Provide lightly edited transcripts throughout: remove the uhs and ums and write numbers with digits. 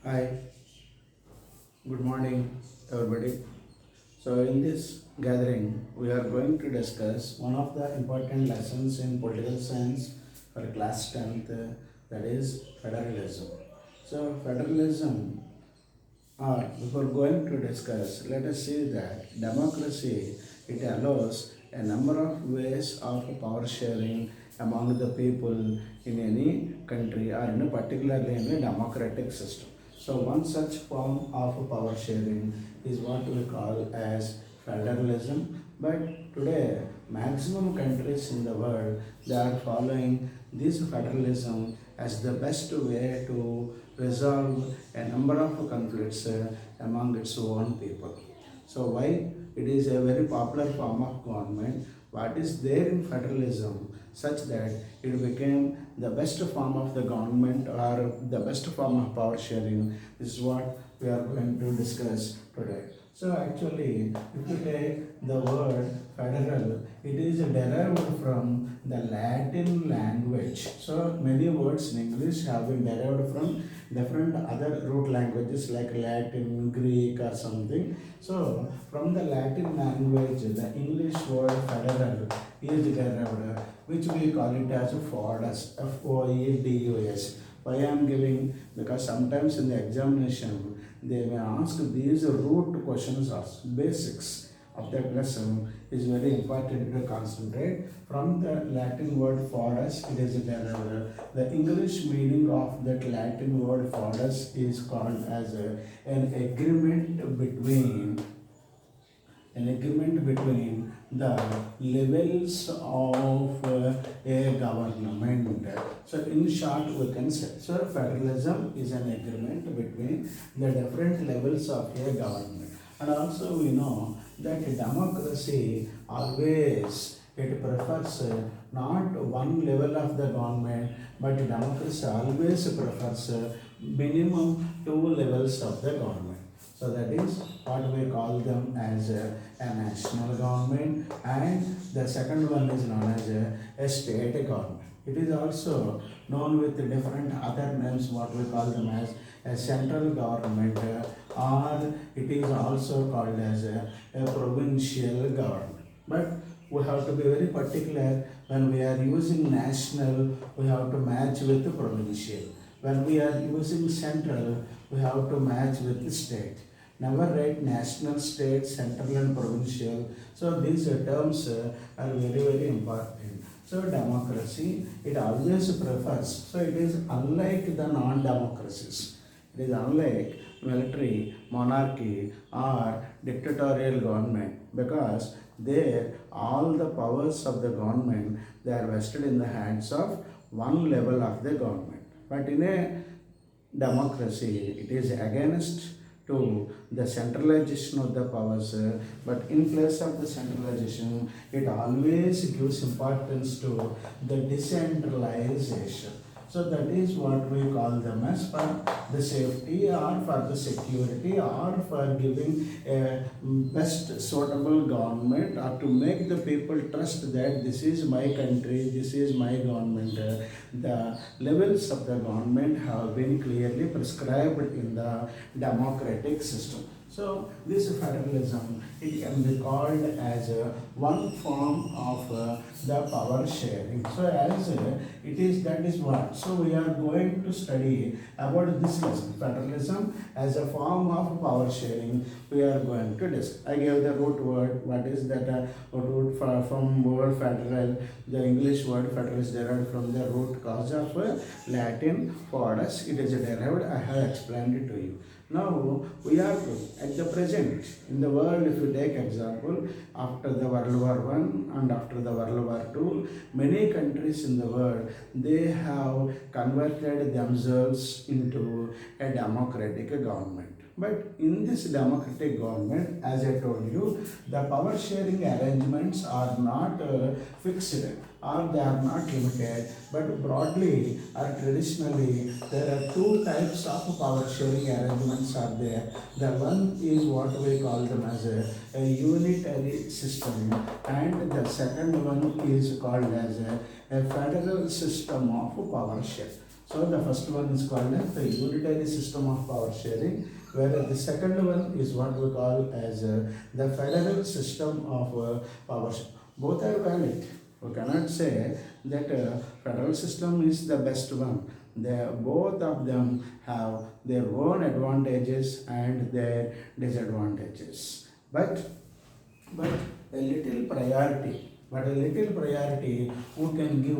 Hi, good morning, everybody. So, in this gathering, we are going to discuss one of the important lessons in political science for class 10th, that is federalism. So, federalism, before going to discuss, let us see that democracy it allows a number of ways of power sharing among the people in any country or in a particularly in a democratic system. So one such form of power sharing is what we call as federalism. But today, maximum countries in the world they are following this federalism as the best way to resolve a number of conflicts among its own people. So why it is a very popular form of government? What is there in federalism such that it became the best form of the government or the best form of power sharing? This is what we are going to discuss today. So actually, if you take the word federal, it is derived from the Latin language. So many words in English have been derived from different other root languages like Latin, Greek or something. So from the Latin language, the English word federal is derived, which we call it as foedus, Foedus. Why I am giving? Because sometimes in the examination they may ask these root questions or basics of that lesson is very important to concentrate. From the Latin word foedus, it is derived. The English meaning of that Latin word foedus is called as an agreement between the levels of a government. So, in short, we can say so federalism is an agreement between the different levels of a government. And also, we know that democracy always it prefers not one level of the government, but democracy always prefers minimum two levels of the government. So that is what we call them as a national government, and the second one is known as a state government. It is also known with different other names, what we call them as a central government, or it is also called as a provincial government. But we have to be very particular when we are using national, we have to match with the provincial. When we are using central, we have to match with the state. Never write national, state, central and provincial. So these terms are very, very important. So democracy, it always prefers. So it is unlike the non-democracies. It is unlike military, monarchy or dictatorial government, because there all the powers of the government they are vested in the hands of one level of the government. But in a democracy, it is against to the centralization of the powers, but in place of the centralization, it always gives importance to the decentralization. So that is what we call them as for the safety or for the security or for giving a best suitable government, or to make the people trust that this is my country, this is my government. The levels of the government have been clearly prescribed in the democratic system. So this federalism it can be called as one form of the power sharing. So as it is, that is what. So we are going to study about this lesson, federalism as a form of power sharing. We are going to discuss. I gave the root word. What is that? Root from word federal. The English word federal is derived from the root cause of Latin foedus. It is derived. I have explained it to you. Now we are at the present in the world. If you take example, after the World War One and after the World War Two, many countries in the world they have converted themselves into a democratic government. But in this democratic government, as I told you, the power sharing arrangements are not fixed or they are not limited, but broadly or traditionally, there are two types of power sharing arrangements are there. The one is what we call them as a unitary system, and the second one is called as a federal system of power share. So the first one is called as the unitary system of power sharing, whereas the second one is what we call as the federal system of power sharing. Both are valid. We cannot say that federal system is the best one. Both of them have their own advantages and their disadvantages. But a little priority, we can give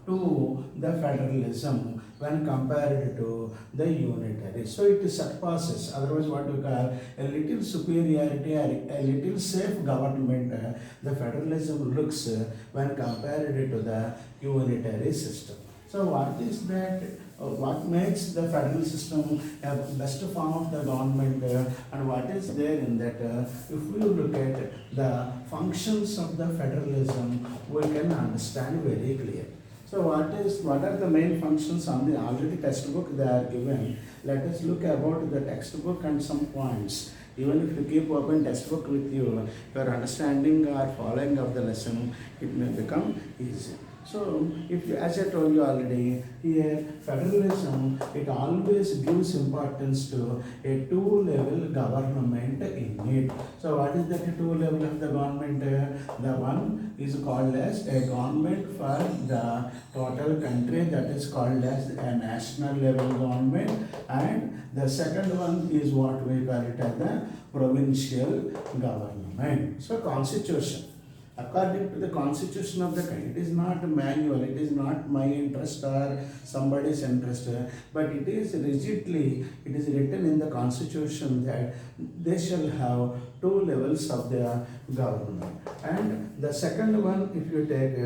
to the federalism when compared to the unitary. So it surpasses, otherwise what we call a little superiority or a little safe government, the federalism looks when compared to the unitary system. So what is that? What makes the federal system a best form of the government, and what is there in that? If we look at the functions of the federalism, we can understand very clear. So what are the main functions on the already textbook they are given? Let us look about the textbook and some points. Even if you keep open textbook with you, your understanding or following of the lesson, it may become easy. So, if you, as I told you already, here federalism, it always gives importance to a two-level government in it. So, what is that two-level of the government? The one is called as a government for the total country, that is called as a national level government, and the second one is what we call it as the provincial government. So, constitution. According to the constitution of the country, it is not manual, it is not my interest or somebody's interest, but it is rigidly, it is written in the constitution that they shall have two levels of the government. And the second one, if you take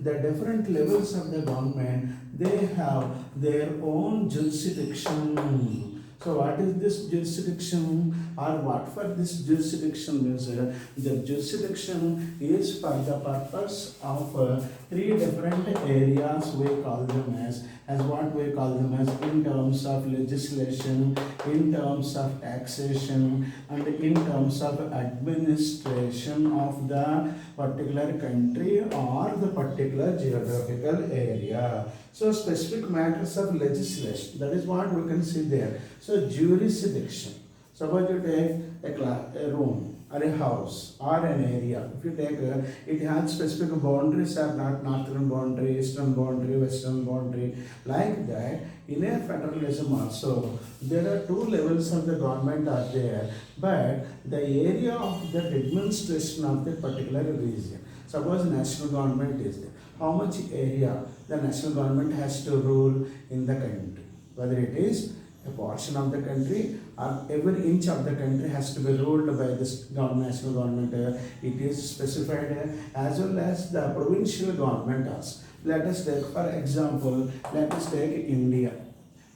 the different levels of the government, they have their own jurisdiction. So what is this jurisdiction, or what for this jurisdiction means? The jurisdiction is for the purpose of three different areas. We call them as what we call them as in terms of legislation, in terms of taxation, and in terms of administration of the particular country or the particular geographical area. So specific matters of legislation, that is what we can see there. So jurisdiction, suppose you take a room or a house or an area. If you take it has specific boundaries are not northern boundary, eastern boundary, western boundary, like that. In a federalism also, there are two levels of the government are there, but the area of the administration of the particular region. Suppose national government is there. How much area the national government has to rule in the country? Whether it is a portion of the country or every inch of the country has to be ruled by this national government. It is specified as well as the provincial government also. Let us take, for example, let us take India.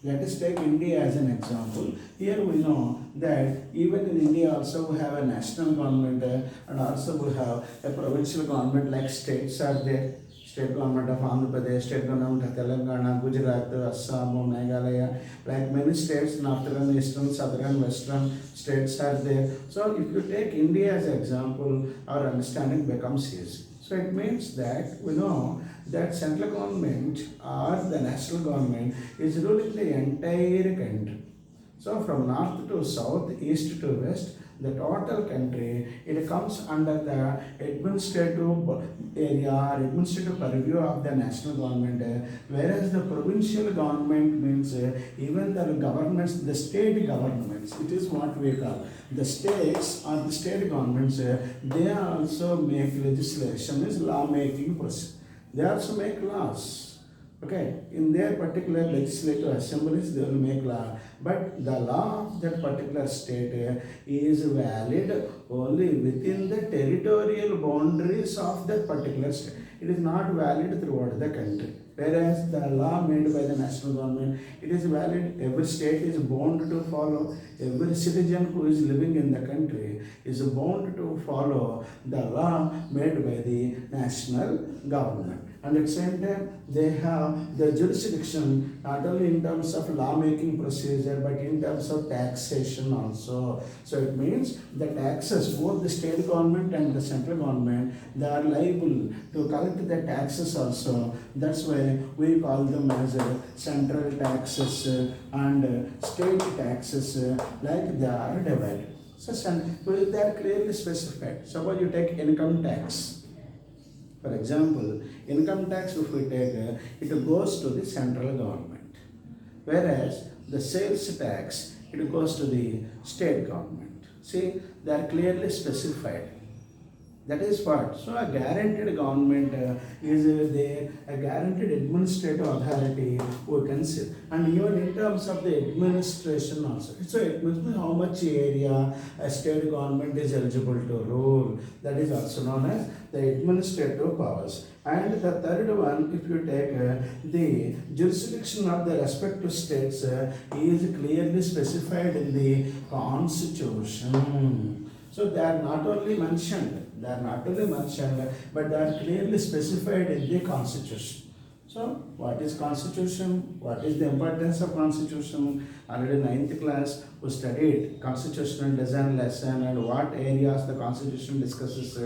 Let us take India as an example. Here we know that even in India also we have a national government and also we have a provincial government, like states are there. State government of Andhra Pradesh, state government of Telangana, Gujarat, Assam, Meghalaya, like many states, northern, eastern, southern, western states are there. So if you take India as an example, our understanding becomes easy. So it means that we know that central government or the national government is ruling the entire country. So from north to south, east to west, the total country, it comes under the administrative area or administrative purview of the national government, whereas the provincial government means even the governments, the state governments, it is what we call the states or the state governments, they also make legislation, is law making process. They also make laws. Okay, in their particular legislative assemblies, they will make law, but the law of that particular state is valid only within the territorial boundaries of that particular state. It is not valid throughout the country. Whereas the law made by the national government, it is valid. Every state is bound to follow. Every citizen who is living in the country is bound to follow the law made by the national government. and at the same time they have the jurisdiction not only in terms of lawmaking procedure but in terms of taxation also. So it means the taxes, both the state government and the central government, they are liable to collect the taxes also. That's why we call them as central taxes and state taxes, like they are divided. So they are clearly specified. Suppose you take income tax. For example, income tax, if we take, it goes to the central government, whereas the sales tax, it goes to the state government. See, they are clearly specified. That is what. So a guaranteed government is there, a guaranteed administrative authority we can say. And even in terms of the administration also. So it means how much area a state government is eligible to rule. That is also known as the administrative powers. And the third one, if you take the jurisdiction of the respective states is clearly specified in the constitution. So they are not only mentioned, but they are clearly specified in the constitution. So what is constitution? What is the importance of constitution? Already 9th class we studied constitutional design lesson and what areas the constitution discusses.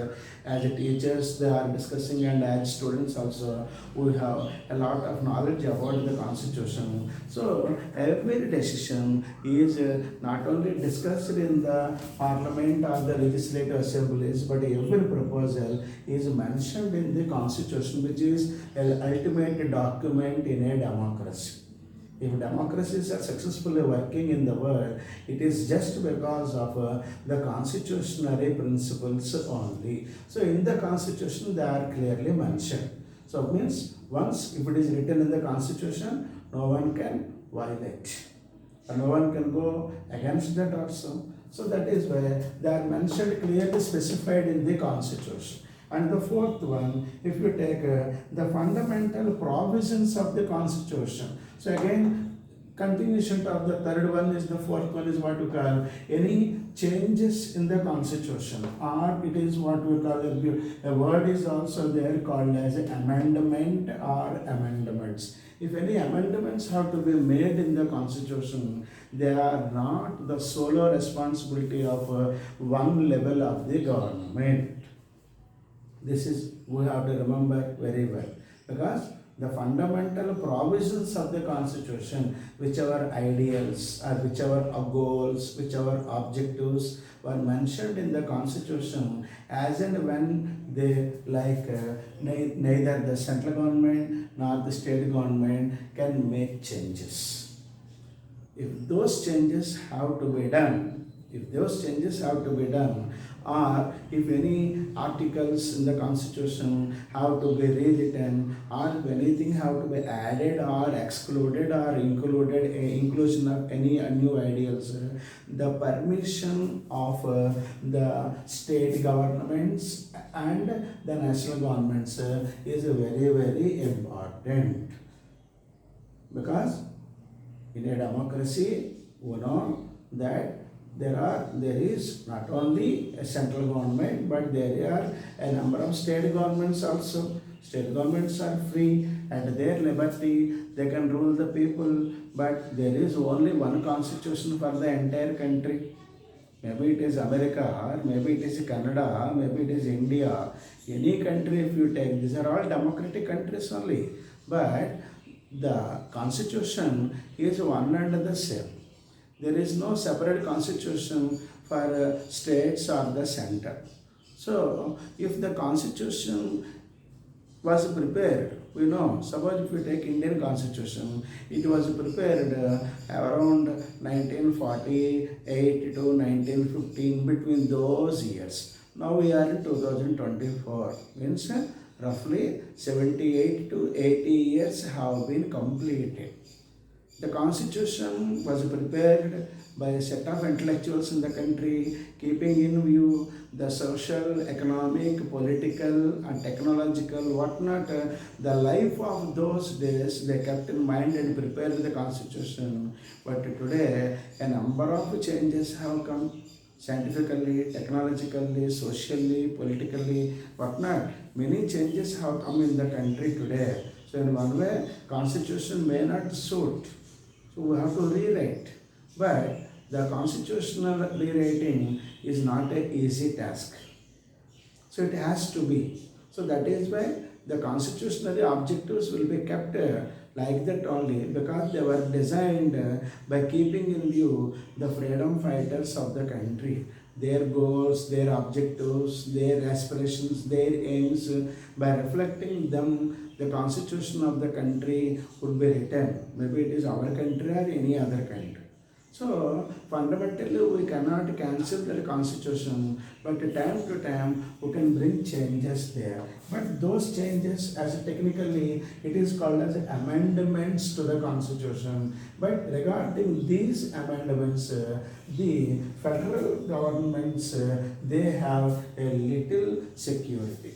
As teachers they are discussing and as students also we have a lot of knowledge about the constitution. So every decision is not only discussed in the parliament or the legislative assemblies, but every proposal is mentioned in the constitution, which is an ultimate document in a democracy. If democracies are successfully working in the world, it is just because of the constitutional principles only. So in the constitution they are clearly mentioned. So it means once if it is written in the constitution, no one can violate. And no one can go against that also. So that is why they are mentioned, clearly specified in the constitution. And the fourth one, if you take the fundamental provisions of the constitution. So again, continuation of the third one is the fourth one is what we call any changes in the constitution, or it is what we call a word is also there called as amendment or amendments. If any amendments have to be made in the constitution, they are not the solo responsibility of one level of the government. This is, we have to remember very well, because the fundamental provisions of the constitution, whichever ideals or whichever goals, whichever objectives were mentioned in the constitution, as and when they neither the central government nor the state government can make changes. If those changes have to be done, or if any articles in the constitution have to be rewritten, or if anything have to be added or excluded or included, inclusion of any new ideals, the permission of the state governments and the national governments is very, very important. Because in a democracy, we know that there is not only a central government, but there are a number of state governments also. State governments are free at their liberty, they can rule the people, but there is only one constitution for the entire country. Maybe it is America, or maybe it is Canada, maybe it is India. Any country if you take, these are all democratic countries only. But the constitution is one and the same. There is no separate constitution for states or the center. So, if the constitution was prepared, we know, suppose if we take Indian constitution, it was prepared around 1948 to 1915, between those years. Now we are in 2024, means roughly 78 to 80 years have been completed. The constitution was prepared by a set of intellectuals in the country, keeping in view the social, economic, political and technological whatnot, the life of those days they kept in mind and prepared the constitution. But today a number of changes have come. scientifically, technologically, socially, politically, whatnot. Many changes have come in the country today. So in one way, constitution may not suit. So we have to rewrite. But the constitutional rewriting is not an easy task. So it has to be. So that is why the constitutional objectives will be kept like that only, because they were designed by keeping in view the freedom fighters of the country, their goals, their objectives, their aspirations, their aims. By reflecting them, the constitution of the country would be written. Maybe it is our country or any other country. So fundamentally we cannot cancel the constitution, but time to time we can bring changes there. But those changes, as technically it is called as amendments to the constitution. But regarding these amendments, the federal governments, they have a little security.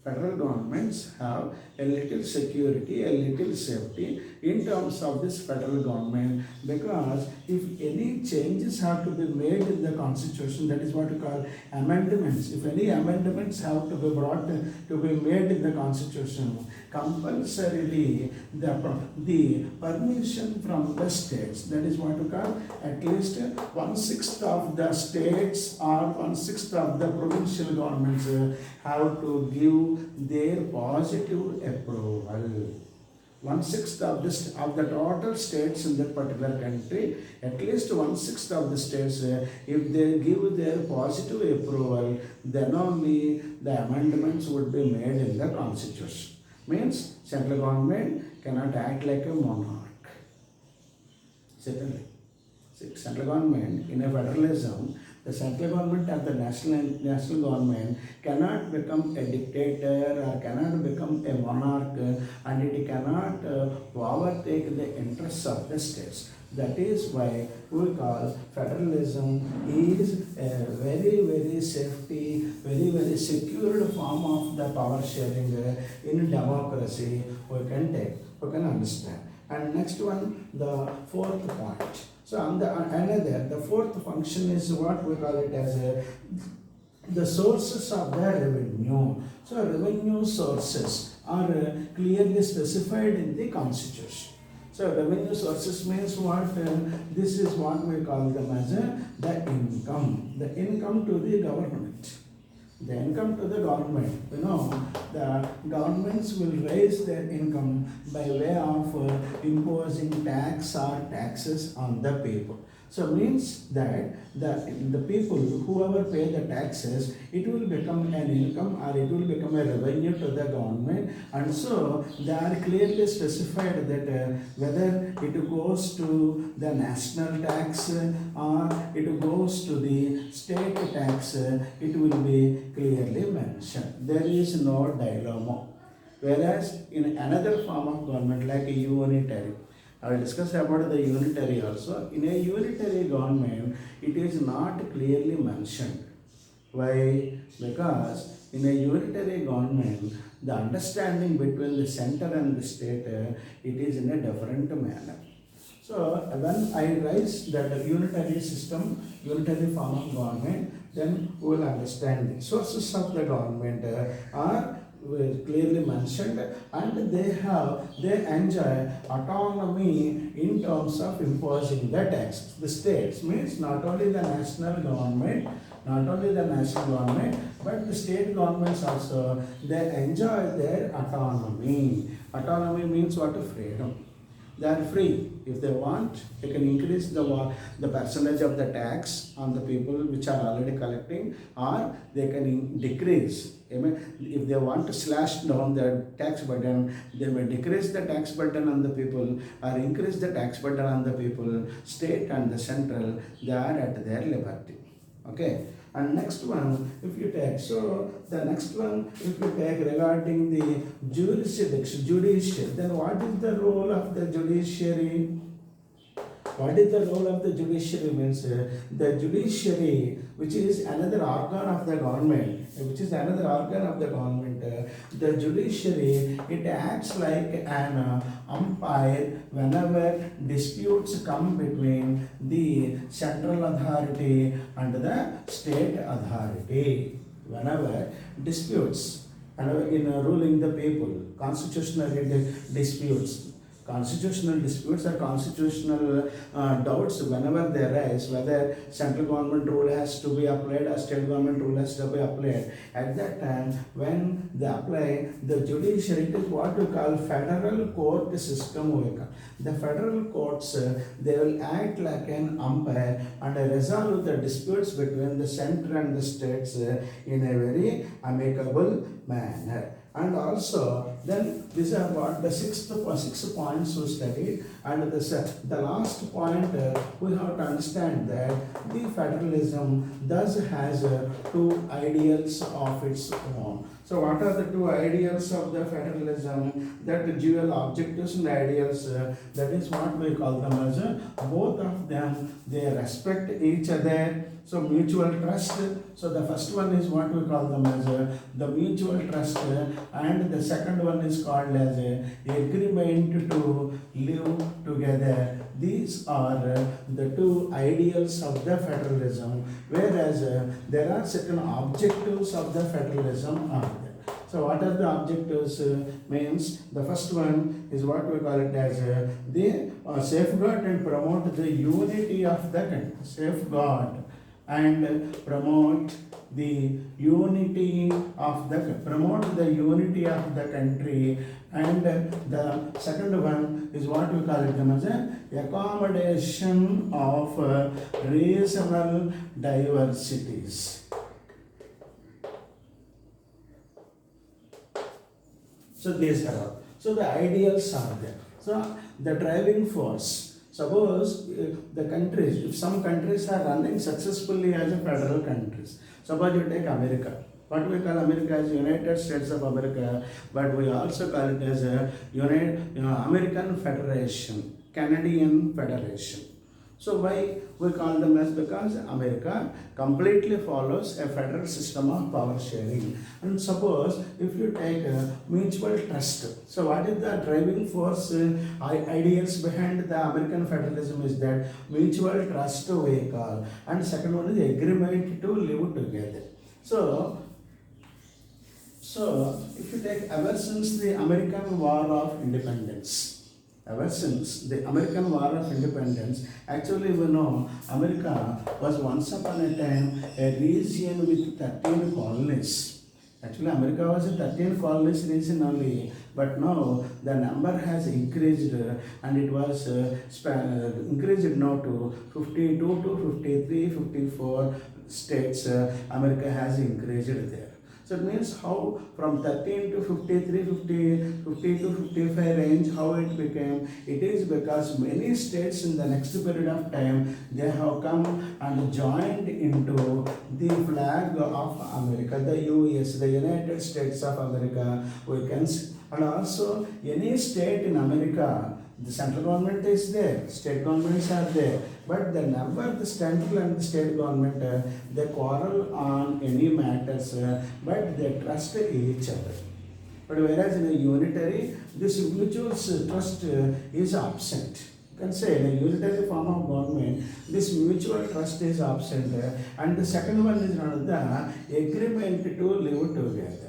Federal governments have a little security, a little safety in terms of this federal government, because if any changes have to be made in the constitution, that is what we call amendments. If any amendments have to be brought to be made in the constitution, compulsorily the permission from the states, that is what we call at least 1/6 of the states or 1/6 of the provincial governments have to give their positive approval. 1/6 of the total states in that particular country, at least 1/6 of the states, if they give their positive approval, then only the amendments would be made in the constitution. Means central government cannot act like a monarch. Certainly, central government in a federalism, the central government or the national government cannot become a dictator or cannot become a monarch, and it cannot overtake the interests of the states. That is why we call federalism is a very, very safety, very, very secured form of the power sharing in democracy. We can understand. And next one, the fourth point. So on the fourth function is what we call it as the sources of the revenue. So revenue sources are clearly specified in the constitution. So revenue sources means what? This is what we call them as the income to the government. The income to the government, the governments will raise their income by way of imposing tax or taxes on the people. So means that the people, whoever pay the taxes, it will become an income or it will become a revenue to the government. And so they are clearly specified that whether it goes to the national tax or it goes to the state tax, it will be clearly mentioned. There is no dilemma. Whereas in another form of government like a unitary, I will discuss about the unitary also. In a unitary government, it is not clearly mentioned. Why? Because in a unitary government, the understanding between the center and the state, it is in a different manner. So when I raise that unitary system, unitary form of government, then we will understand the sources of the government are clearly mentioned, and they enjoy autonomy in terms of imposing the tax. The states means not only the national government, but the state governments also, they enjoy their autonomy. Autonomy means what? Freedom. They are free. If they want, they can increase the percentage of the tax on the people which are already collecting, or they can decrease. If they want to slash down the tax burden, they may decrease the tax burden on the people or increase the tax burden on the people. State and the central, they are at their liberty. Okay. And next one, if you take, regarding the jurisdiction, judiciary, then what is the role of the judiciary? What is the role of the judiciary means the judiciary, which is another organ of the government, the judiciary, it acts like an umpire whenever disputes come between the central authority and the state authority. Whenever disputes and in ruling the people, constitutional disputes, constitutional disputes or constitutional doubts whenever they arise, whether central government rule has to be applied or state government rule has to be applied, at that time when they apply the judiciary, it is what we call federal court system. The federal courts, they will act like an umpire and resolve the disputes between the center and the states in a very amicable manner. And also then these are what the six points we studied, and the last point we have to understand that the federalism thus has two ideals of its own. So what are the two ideals of the federalism? That dual objectives and ideals, that is what we call them as both of them, they respect each other. So mutual trust. So the first one is what we call them as the mutual trust, and the second one is called as agreement to live together. These are the two ideals of the federalism, whereas there are certain objectives of the federalism are there. So what are the objectives? Means the first one is what we call it as the safeguard and promote the unity of the country. Safeguard and promote the unity of the country, and the second one is what we call it as accommodation of regional diversities. So these are all. So the ideals are there. So the driving force. Suppose the countries, if some countries are running successfully as a federal countries. Suppose you take America. What we call America as United States of America, but we also call it as a American Federation, Canadian Federation. So why we call them as? Because America completely follows a federal system of power sharing. And suppose if you take a mutual trust. So what is the driving force ideals behind the American federalism is that mutual trust we call. And second one is agreement to live together. So if you take ever since the American War of Independence, actually we know America was once upon a time a region with 13 colonies. Actually America was a 13 colonies region only, but now the number has increased and it was increased now to 52 to 53, 54 states. America has increased there. So it means how from 13 to 53, 50 to 55 range, how it became? It is because many states in the next period of time, they have come and joined into the flag of America, the US, the United States of America, we can see. And also any state in America, the central government is there, state governments are there, but the number, the central and the state government, they quarrel on any matters, but they trust each other. But whereas in a unitary, this mutual trust is absent. You can say in a unitary form of government, this mutual trust is absent, and the second one is the agreement to live together.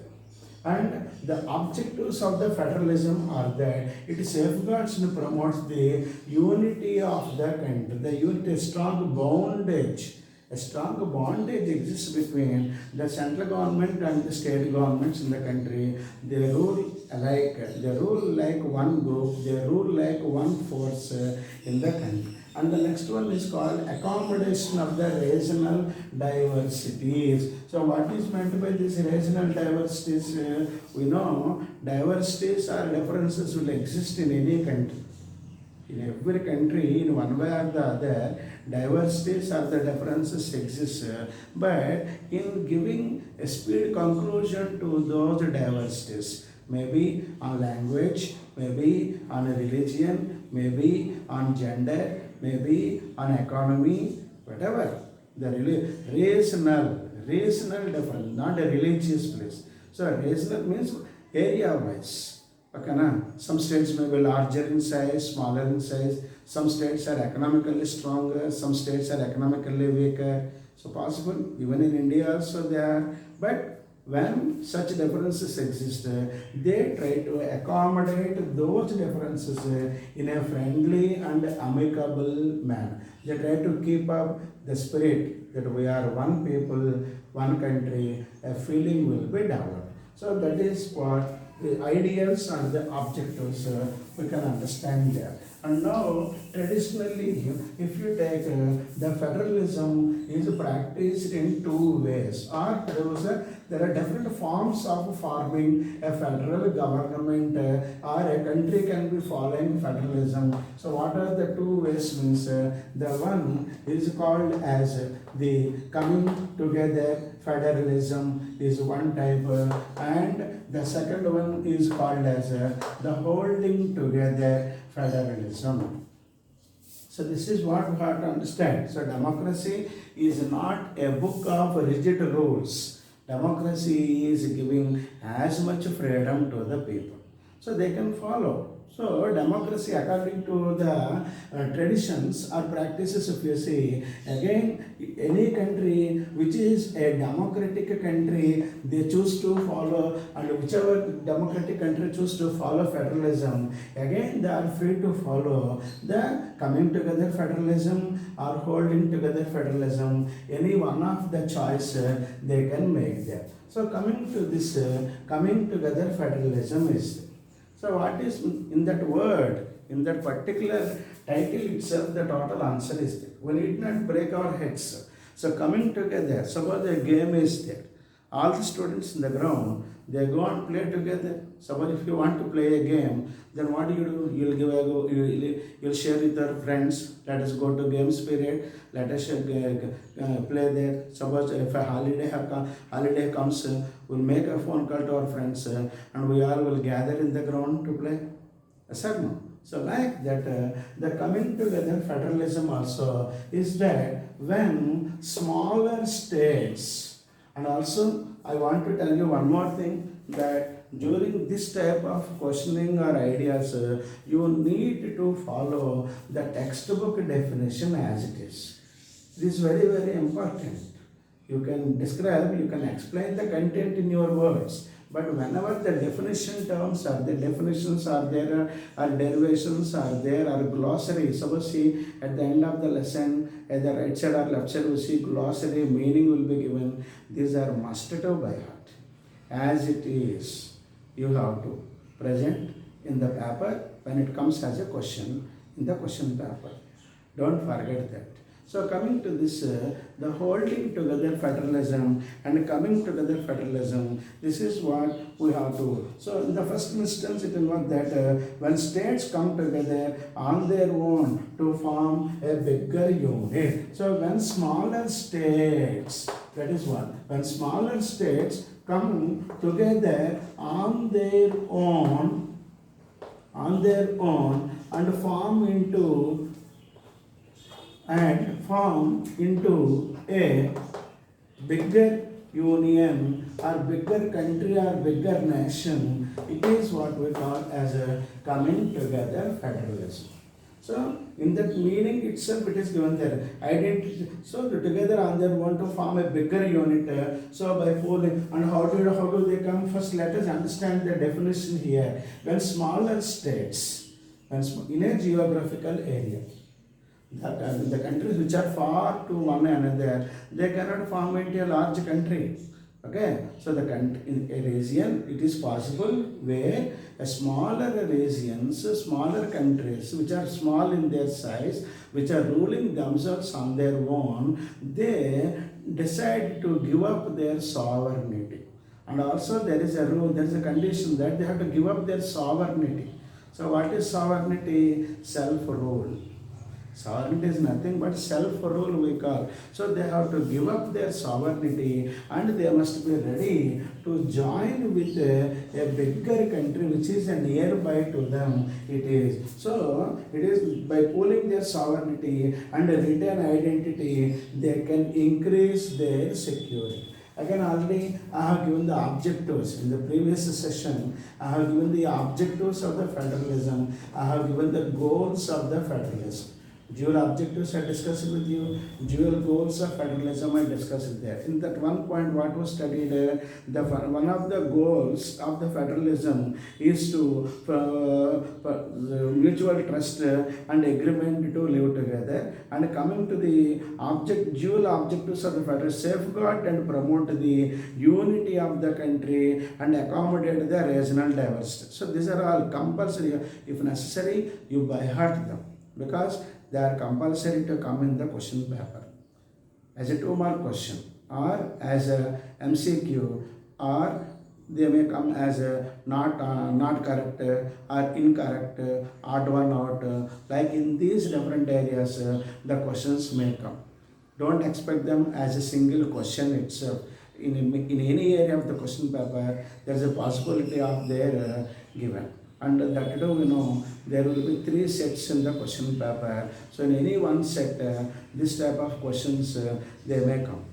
And the objectives of the federalism are that it safeguards and promotes the unity of the country, the unity, strong bondage. A strong bondage exists between the central government and the state governments in the country. They rule like one group, they rule like one force in the country. And the next one is called accommodation of the regional diversities. So what is meant by this regional diversities? We know diversities or differences will exist in any country. In every country, in one way or the other, diversities or the differences exist. But in giving a speed conclusion to those diversities, maybe on language, maybe on a religion, maybe on gender, maybe on economy, whatever. The rational difference, not a religious place. So rational means area wise. Okay, na? Some states may be larger in size, smaller in size. Some states are economically stronger, some states are economically weaker. So possible, even in India also they are. But when such differences exist, they try to accommodate those differences in a friendly and amicable manner. They try to keep up the spirit that we are one people, one country, a feeling will be developed. So that is what the ideals and the objectives we can understand there. And now, traditionally, if you take the federalism is practiced in two ways. Or there are different forms of forming a federal government, or a country can be following federalism. So, what are the two ways means? The one is called as the coming together federalism is one type, and the second one is called as the holding together federalism. So this is what we have to understand. So democracy is not a book of rigid rules. Democracy is giving as much freedom to the people, so they can follow. So democracy, according to the traditions or practices, if you see, again, any country which is a democratic country, they choose to follow, and whichever democratic country choose to follow federalism, again they are free to follow the coming together federalism or holding together federalism. Any one of the choice they can make there. So coming to this coming together federalism is. So what is in that word, in that particular title itself, the total answer is there. We need not break our heads. So coming together, suppose a game is there. All the students in the ground, they go and play together. Suppose if you want to play a game, then what do? You'll give a go. You'll share with your friends. Let us go to games period. Let us play there. Suppose if a holiday comes, we'll make a phone call to our friends, and we all will gather in the ground to play. Yes or no? So like that, the coming together federalism also is that when smaller states, and also I want to tell you one more thing, that during this type of questioning or ideas, you need to follow the textbook definition as it is. It is very, very important. You can describe, you can explain the content in your words, but whenever the definition terms or the definitions are there, or derivations are there, or glossary, suppose see at the end of the lesson, either right side or left side, we see glossary, meaning will be given. These are must to by heart. As it is, you have to present in the paper when it comes as a question in the question paper. Don't forget that. So coming to this, the holding together federalism and coming together federalism, this is what we have to. So in the first instance, it involves that when states come together on their own to form a bigger unit. So when smaller states, that is one, when smaller states come together on their own and form into a bigger union or bigger country or bigger nation, it is what we call as a coming together federalism. So in that meaning itself it is given there, identity. So together on their want to form a bigger unit. So by pooling, and how do they come? First let us understand the definition here. When smaller states, in a geographical area, the countries which are far to one another, they cannot form into a large country. Okay, so in a region, it is possible where a smaller regions, smaller countries which are small in their size, which are ruling themselves on their own, they decide to give up their sovereignty. And also there is a rule, there is a condition that they have to give up their sovereignty. So what is sovereignty? Self-rule. Sovereignty is nothing but self-rule we call. So they have to give up their sovereignty and they must be ready to join with a bigger country which is nearby to them. It is. So it is by pooling their sovereignty and retain identity, they can increase their security. Again, already I have given the objectives in the previous session. I have given the objectives of the federalism. I have given the goals of the federalism. Dual objectives I discussed with you, dual goals of federalism I discussed there. In that one point what was studied, one of the goals of the federalism is to mutual trust and agreement to live together. And coming to the dual objectives of the federalism, safeguard and promote the unity of the country and accommodate the regional diversity. So these are all compulsory. If necessary, you by heart them because they are compulsory to come in the question paper as a 2-mark question or as a MCQ, or they may come as a not correct or incorrect, odd one out. Like in these different areas, the questions may come. Don't expect them as a single question itself. In any area of the question paper, there is a possibility of their given. And that too, there will be 3 sets in the question paper. So in any one set, this type of questions, they may come,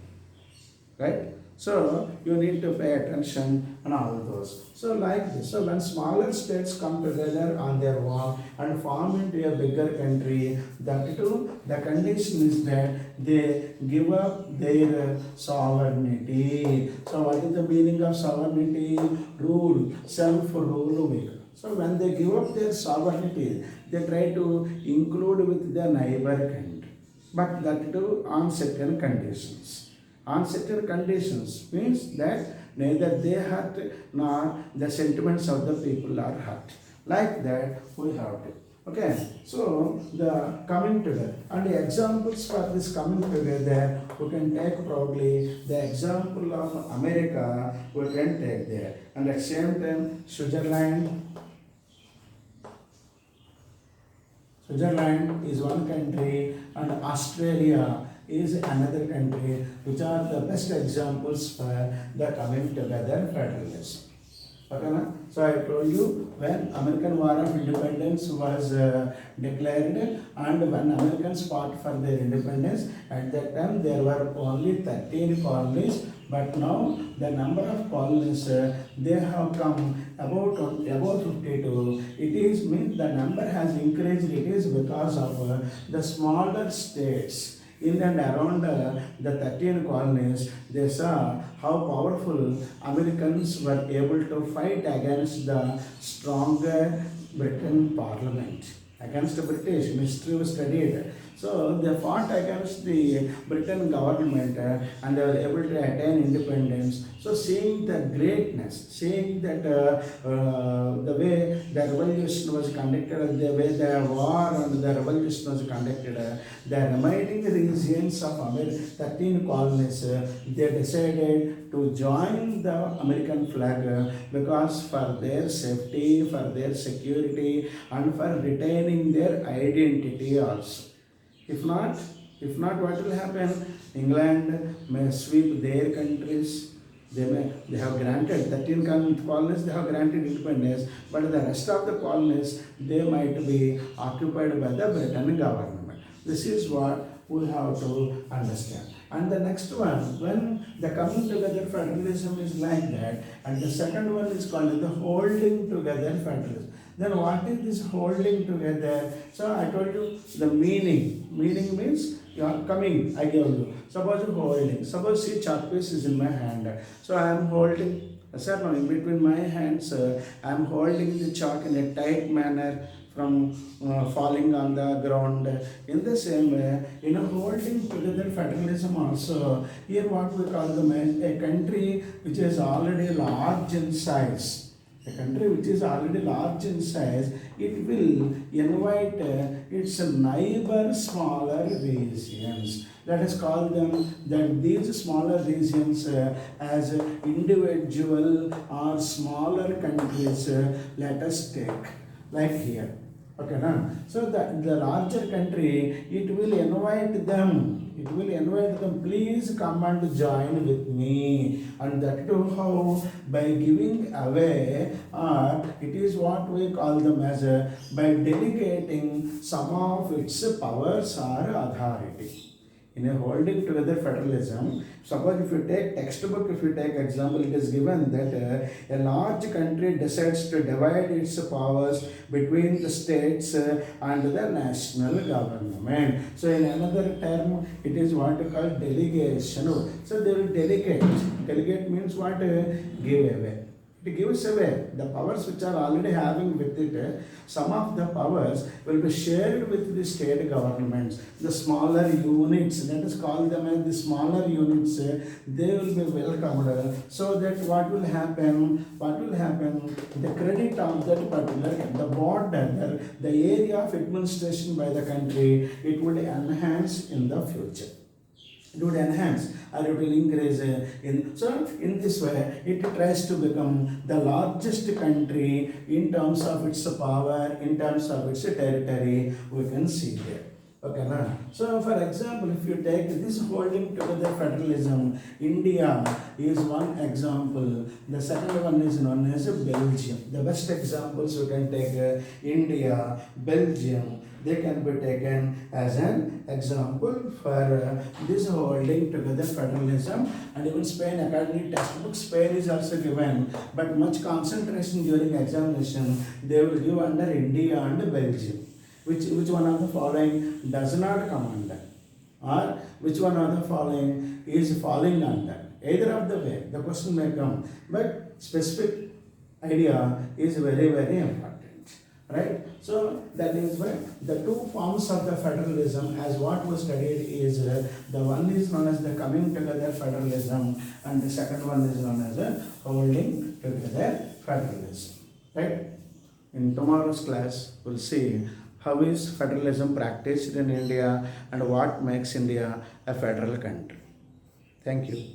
right? So you need to pay attention on all those. So like this, so when smaller states come together on their own and form into a bigger country, that too, the condition is that they give up their sovereignty. So what is the meaning of sovereignty? Rule, self-rule. So when they give up their sovereignty, they try to include with the neighbor country, but that too on certain conditions. On certain conditions means that neither they hurt nor the sentiments of the people are hurt. Like that we have to. Okay, so the coming together and the examples for this coming together, we can take probably the example of America, we can take there. And at the same time, Switzerland is one country and Australia is another country, which are the best examples for the coming together federalism. Okay, na? So I told you when American War of Independence was declared and when Americans fought for their independence, at that time there were only 13 colonies, but now the number of colonies they have come about 52. It is means the number has increased. It is because of the smaller states in and around the 13 colonies. They saw how powerful Americans were able to fight against the stronger Britain Parliament, against the British. History was studied. So they fought against the Britain government and they were able to attain independence. So seeing the greatness, seeing that the way the revolution was conducted, the way the war and the revolution was conducted, the remaining regions of 13 colonies, they decided to join the American flag because for their safety, for their security and for retaining their identity also. If not, what will happen? England may sweep their countries. They have granted 13 colonies, they have granted independence, but the rest of the colonies, they might be occupied by the Britain government. This is what we have to understand. And the next one, when the coming together federalism is like that, and the second one is called the holding together federalism. Then what is this holding together? So I told you the meaning. Meaning means you are coming, I gave you. Suppose you holding. Suppose see chalk piece is in my hand. So I am holding, sir, now in between my hands, I am holding the chalk in a tight manner from falling on the ground. In the same way, in a holding together federalism also, here what we call a country which is already large in size. A country which is already large in size, it will invite its neighbor smaller regions. Let us call them that these smaller regions as individual or smaller countries. Let us take like here. Okay, na? So the larger country, it will invite them. It will invite them, please come and join with me. And that too how? By giving away, or it is what we call them as by delegating some of its powers or authority. In a holding together federalism, suppose if you take textbook, if you take example, it is given that a large country decides to divide its powers between the states and the national government. So in another term, it is what you call delegation. So they will delegate. Delegate means what? Give away. It gives away the powers which are already having with it. Some of the powers will be shared with the state governments. The smaller units, let us call them as the smaller units, they will be welcomed. So that what will happen? What will happen? The credit of that particular, the border, the area of administration by the country, it would enhance in the future. It would enhance or it will increase in this way it tries to become the largest country in terms of its power, in terms of its territory, we can see there. Okay, now, so for example, if you take this holding together federalism, India is one example. The second one is known as Belgium. The best examples you can take India, Belgium. They can be taken as an example for this holding together federalism. And even Spain, according to textbook, Spain is also given, but much concentration during examination they will give under India and Belgium. Which one of the following does not come under, or which one of the following is falling under? Either of the way, the question may come, but specific idea is very, very important, right? So that is why the two forms of the federalism, as what was studied, is the one is known as the coming together federalism, and the second one is known as a holding together federalism, right? In tomorrow's class, we'll see how is federalism practiced in India and what makes India a federal country. Thank you.